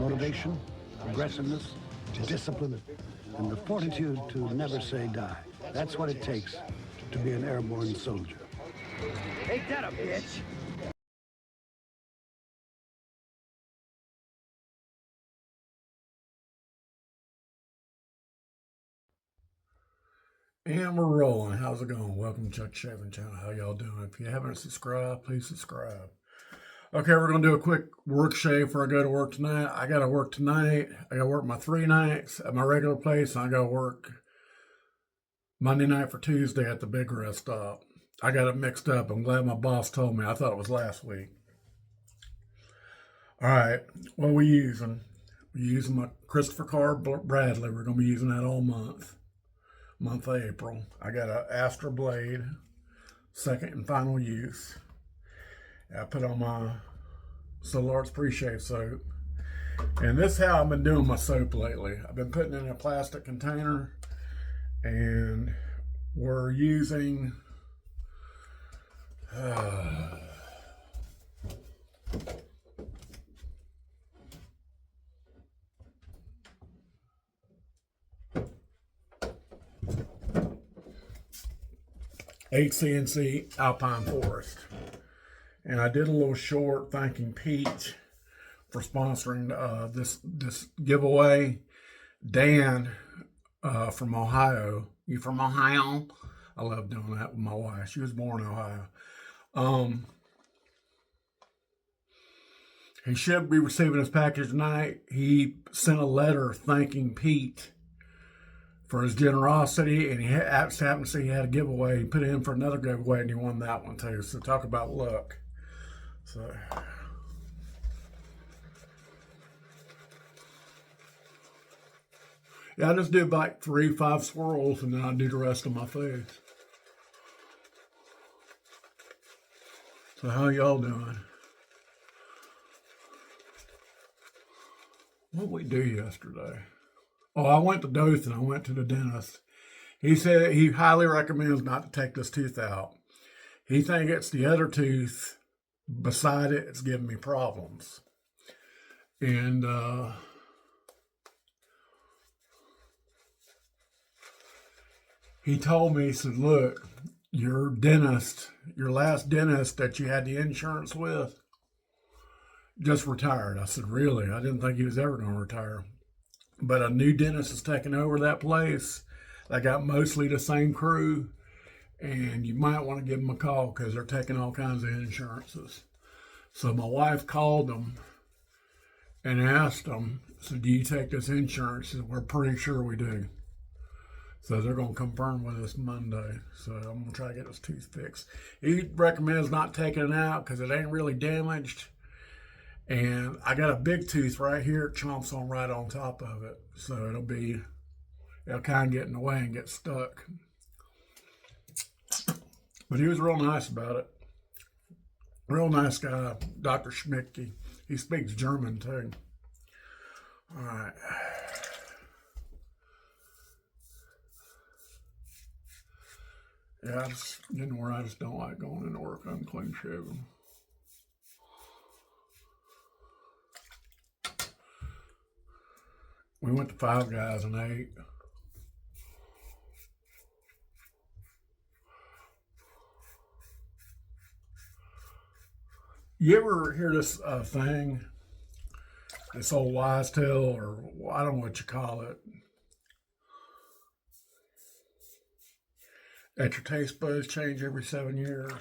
motivation, aggressiveness, discipline, and the fortitude to never say die. That's what it takes to be an airborne soldier. Ain't that a bitch? And we're rolling. How's it going? Welcome to Chuck Shaving Channel. How y'all doing? If you haven't subscribed, please subscribe. Okay, we're going to do a quick work shave before I go to work tonight. I got to work tonight. I got to work my 3 nights at my regular place. And I got to work Monday night for Tuesday at the big rest stop. I got it mixed up. I'm glad my boss told me. I thought it was last week. All right, what are we using? We're using my Christopher Carr Bradley. We're going to be using that all month of April. I got an Astra blade, second and final use. I put on my Solar Arts pre-shave soap. And this is how I've been doing my soap lately. I've been putting it in a plastic container, and we're using HCNC Alpine Forest. And I did a little short thanking Pete for sponsoring this giveaway. Dan from Ohio. You from Ohio? I love doing that with my wife. She was born in Ohio. He should be receiving his package tonight. He sent a letter thanking Pete for his generosity, and he happened to see he had a giveaway. He put in for another giveaway, and he won that one too. So talk about luck. So yeah, I just do about 3-5 swirls, and then I do the rest of my face. So how y'all doing? What did we do yesterday? Oh, I went to Dothan. I went to the dentist. He said he highly recommends not to take this tooth out. He thinks it's the other tooth beside it. It's giving me problems. And he told me, he said, look, your dentist, your last dentist that you had the insurance with, just retired. I said, really? I didn't think he was ever going to retire. But a new dentist is taking over that place. They got mostly the same crew. And you might want to give them a call because they're taking all kinds of insurances. So my wife called them and asked them, so do you take this insurance? Said, we're pretty sure we do. So they're going to confirm with us Monday. So I'm going to try to get this tooth fixed. He recommends not taking it out because it ain't really damaged. And I got a big tooth right here. It chomps on right on top of it. So it'll kind of get in the way and get stuck. But he was real nice about it. Real nice guy, Dr. Schmidtke. He speaks German too. All right. Yeah, it's getting where I just don't like going into work unclean shaven. We went to Five Guys and ate. You ever hear this thing, this old wise tale, or I don't know what you call it, that your taste buds change every 7 years?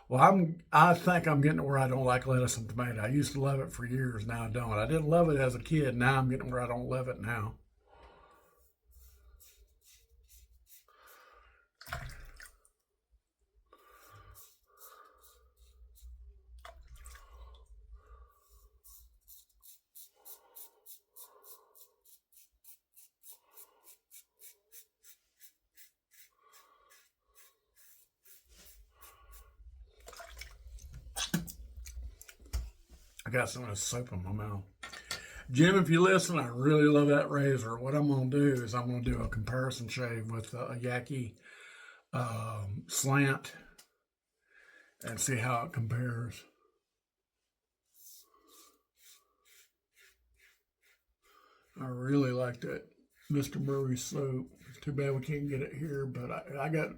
Well, I think I'm getting to where I don't like lettuce and tomato. I used to love it for years. Now I don't. I didn't love it as a kid. Now I'm getting where I don't love it now. I got some of this soap in my mouth. Jim, if you listen, I really love that razor. What I'm going to do is I'm going to do a comparison shave with a Yaki slant and see how it compares. I really like that Mr. Murray soap. Too bad we can't get it here, but I got.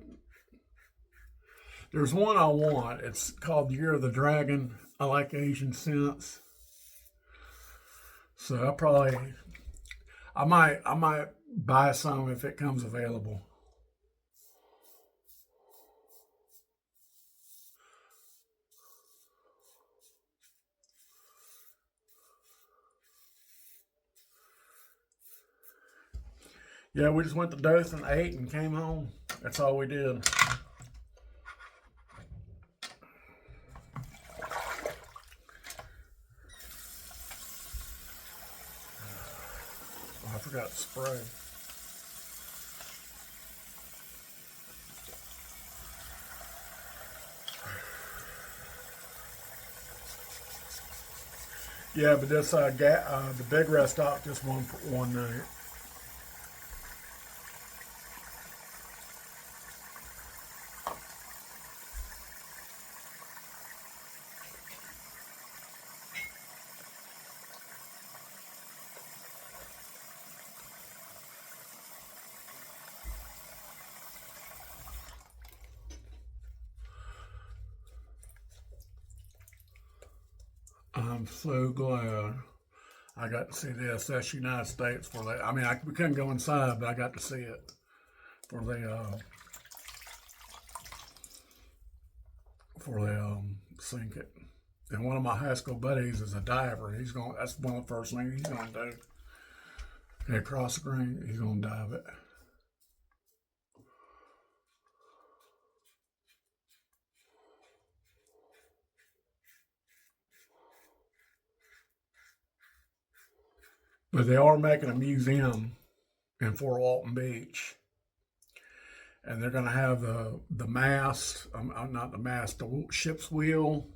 There's one I want. It's called Year of the Dragon. I like Asian scents, so I might buy some if it comes available. Yeah, we just went to Dothan, ate, and came home. That's all we did. Oh, I forgot to spray. Yeah, but this the big rest stop just one night. I'm so glad I got to see this. That's United States for that. I mean, we couldn't go inside, but I got to see it for the sink it. And one of my high school buddies is a diver. That's one of the first things he's gonna do. Head across the green, he's gonna dive it. But they are making a museum in Fort Walton Beach, and they're going to have the mast, not the mast, the ship's wheel,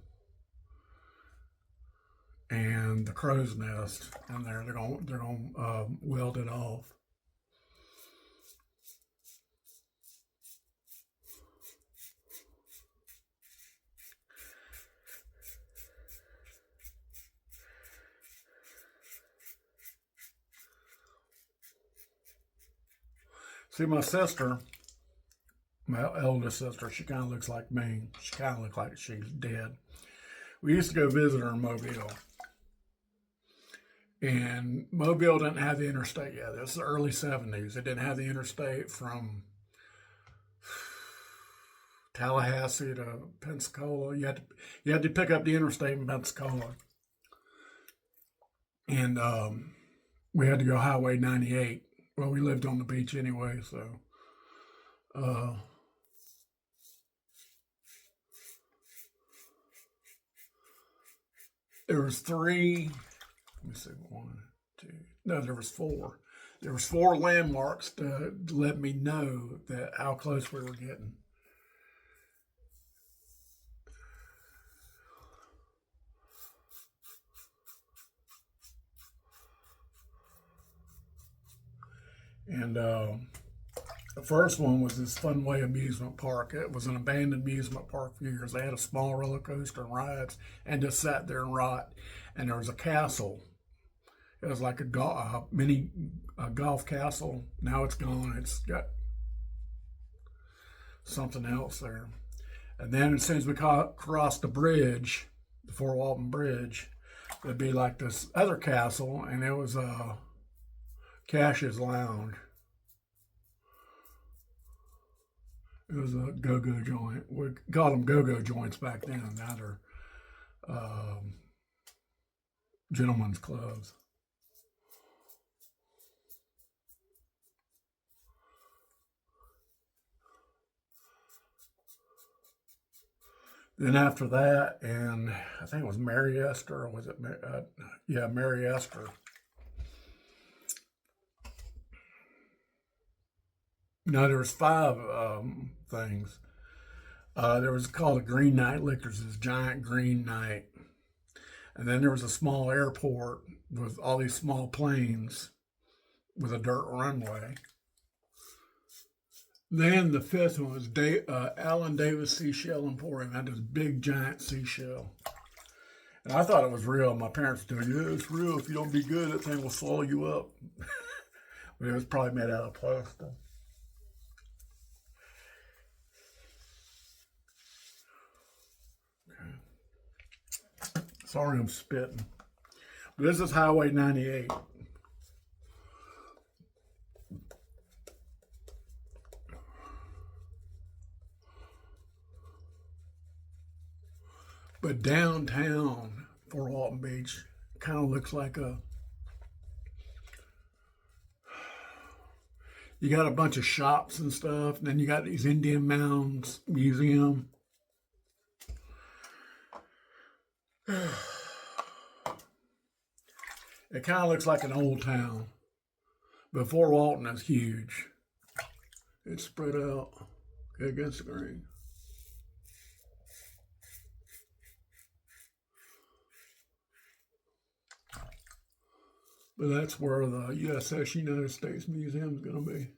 and the crow's nest in there. They're going to weld it off. See, my sister, my eldest sister, she kind of looks like me. She kind of looks like she's dead. We used to go visit her in Mobile. And Mobile didn't have the interstate yet. This is the early 70s. It didn't have the interstate from Tallahassee to Pensacola. You had to pick up the interstate in Pensacola. And we had to go Highway 98. Well, we lived on the beach anyway, so there was three. Let me see, one, two. No, there was four. There was four landmarks to let me know that how close we were getting. And the first one was this Funway amusement park. It was an abandoned amusement park for years. They had a small roller coaster and rides, and just sat there and rot. And there was a castle. It was like a mini golf castle. Now it's gone. It's got something else there. And then as soon as we crossed the bridge, the Fort Walton Bridge, there'd be like this other castle, and it was Cash's Lounge. It was a go-go joint. We called them go-go joints back then. Now they're gentlemen's clubs. Then after that, and I think it was Mary Esther, or was it? Yeah, Mary Esther. No, there was five things. There was called a Green Knight Liquors, this giant green night. And then there was a small airport with all these small planes with a dirt runway. Then the fifth one was Allen Davis Seashell Emporium. Had this big giant seashell. And I thought it was real. My parents told me, yeah, it's real. If you don't be good, that thing will swallow you up. But it was probably made out of plastic. Okay. Sorry I'm spitting. But this is Highway 98. But downtown Fort Walton Beach kind of looks like you got a bunch of shops and stuff, and then you got these Indian Mounds Museum. It kind of looks like an old town, but Fort Walton is huge. It's spread out against the green. But that's where the USS United States Museum is going to be.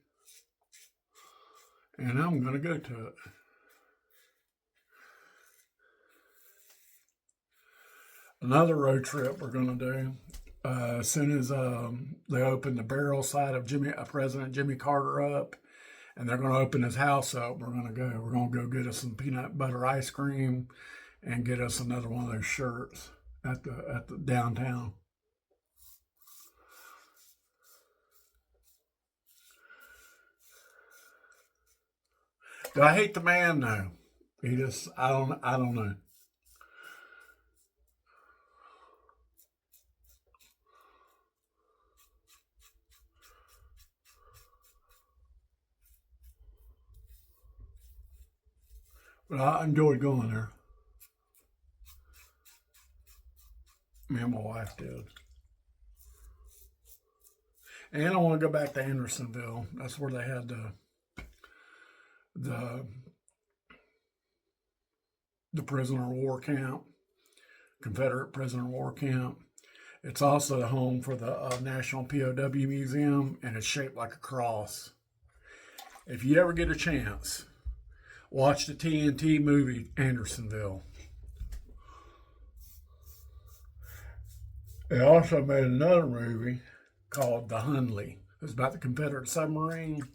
And I'm going to go to it. Another road trip we're going to do. As soon as they open the burial site of President Jimmy Carter up, and they're going to open his house up, we're going to go. We're going to go get us some peanut butter ice cream and get us another one of those shirts at the downtown. Do I hate the man? No. He just, I don't know. But I enjoyed going there. Me and my wife did. And I want to go back to Andersonville. That's where they had the prisoner of war camp, Confederate prisoner of war camp. It's also the home for the National POW Museum, and it's shaped like a cross. If you ever get a chance, watch the TNT movie Andersonville. They also made another movie called The Hundley. It was about the Confederate submarine.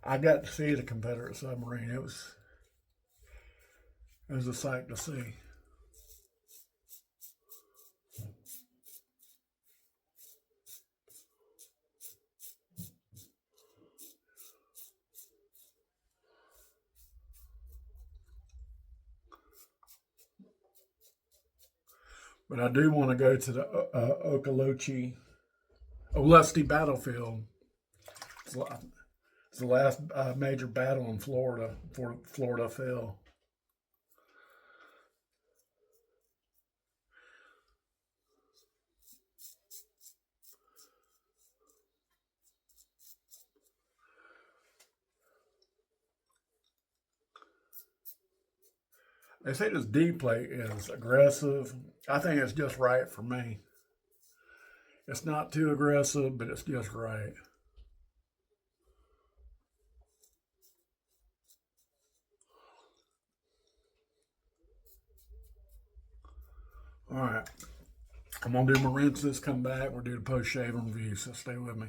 I got to see the Confederate submarine. It was a sight to see. But I do want to go to the Olustee battlefield. It's the last major battle in Florida before Florida fell. They say this D plate is aggressive. I think it's just right for me. It's not too aggressive, but it's just right. All right. I'm going to do my rinses, come back. We'll do the post-shaving review, so stay with me.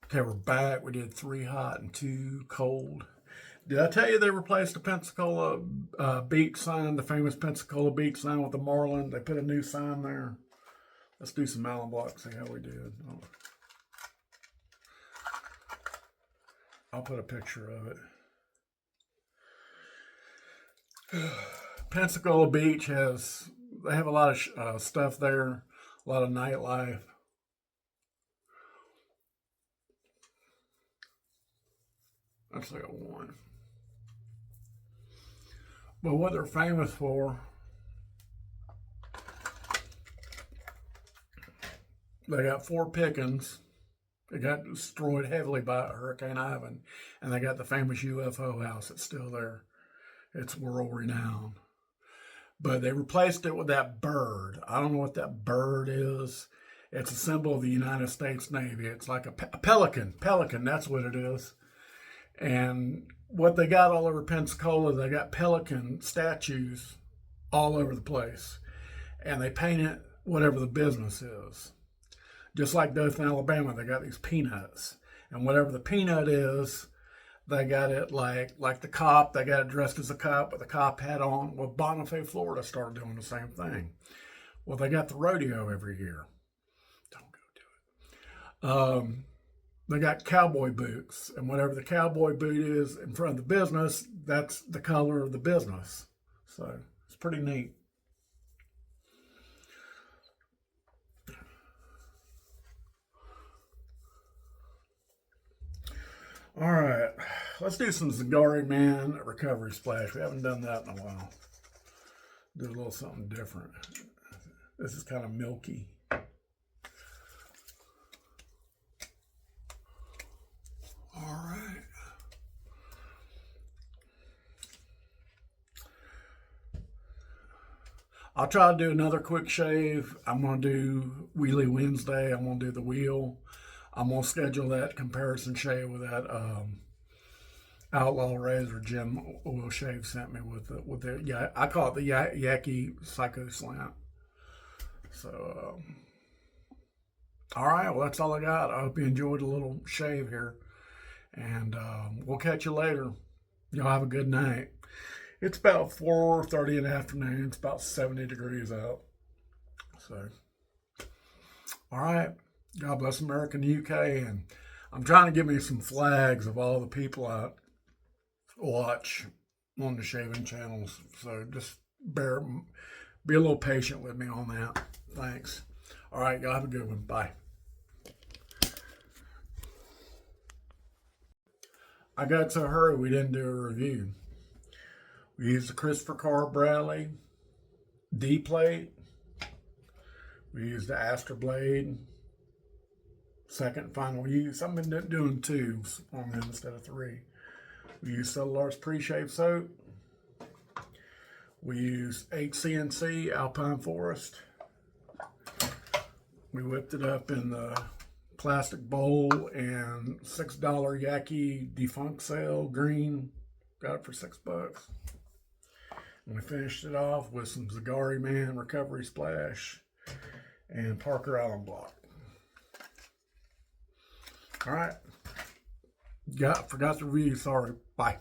Okay, we're back. We did 3 hot and 2 cold. Did I tell you they replaced the Pensacola beach sign, the famous Pensacola beach sign with the marlin? They put a new sign there. Let's do some Allen block, see how we did. I'll put a picture of it. Pensacola Beach they have a lot of stuff there, a lot of nightlife. That's like a 1. But what they're famous for, they got Fort Pickens. It got destroyed heavily by Hurricane Ivan. And they got the famous UFO house. It's still there. It's world renowned. But they replaced it with that bird. I don't know what that bird is. It's a symbol of the United States Navy. It's like a pelican. Pelican, that's what it is. And what they got all over Pensacola, they got pelican statues all over the place. And they paint it whatever the business is. Just like Dothan, Alabama, they got these peanuts. And whatever the peanut is, they got it like the cop, they got it dressed as a cop with a cop hat on. Well, Bonifay, Florida started doing the same thing. Well, they got the rodeo every year. Don't go do it. They got cowboy boots, and whatever the cowboy boot is in front of the business, that's the color of the business. So it's pretty neat. All right, let's do some Zagari Man recovery splash. We haven't done that in a while. Do a little something different. This is kind of milky. All right. I'll try to do another quick shave. I'm going to do Wheelie Wednesday. I'm going to do the wheel. I'm going to schedule that comparison shave with that Outlaw Razor Jim Oil Shave sent me with the yeah, I call it the Yaki Psycho Slant. So, all right, well, that's all I got. I hope you enjoyed a little shave here. And we'll catch you later. Y'all have a good night. It's about 4:30 in the afternoon. It's about 70 degrees out. So, all right. God bless America and the UK. And I'm trying to give me some flags of all the people I watch on the shaving channels. So just be a little patient with me on that. Thanks. All right. Y'all have a good one. Bye. I got to hurry. We didn't do a review. We used the Christopher Carr Bradley D plate. We used the Astor Blade. Second and final use. I've been doing 2 on them instead of 3. We used Cellulose Pre-Shave Soap. We used HCNC Alpine Forest. We whipped it up in the plastic bowl and $6 Yaki Defunct Sale Green. Got it for $6. And we finished it off with some Zagari Man Recovery Splash and Parker Allen Block. All right. Forgot to review. Sorry. Bye.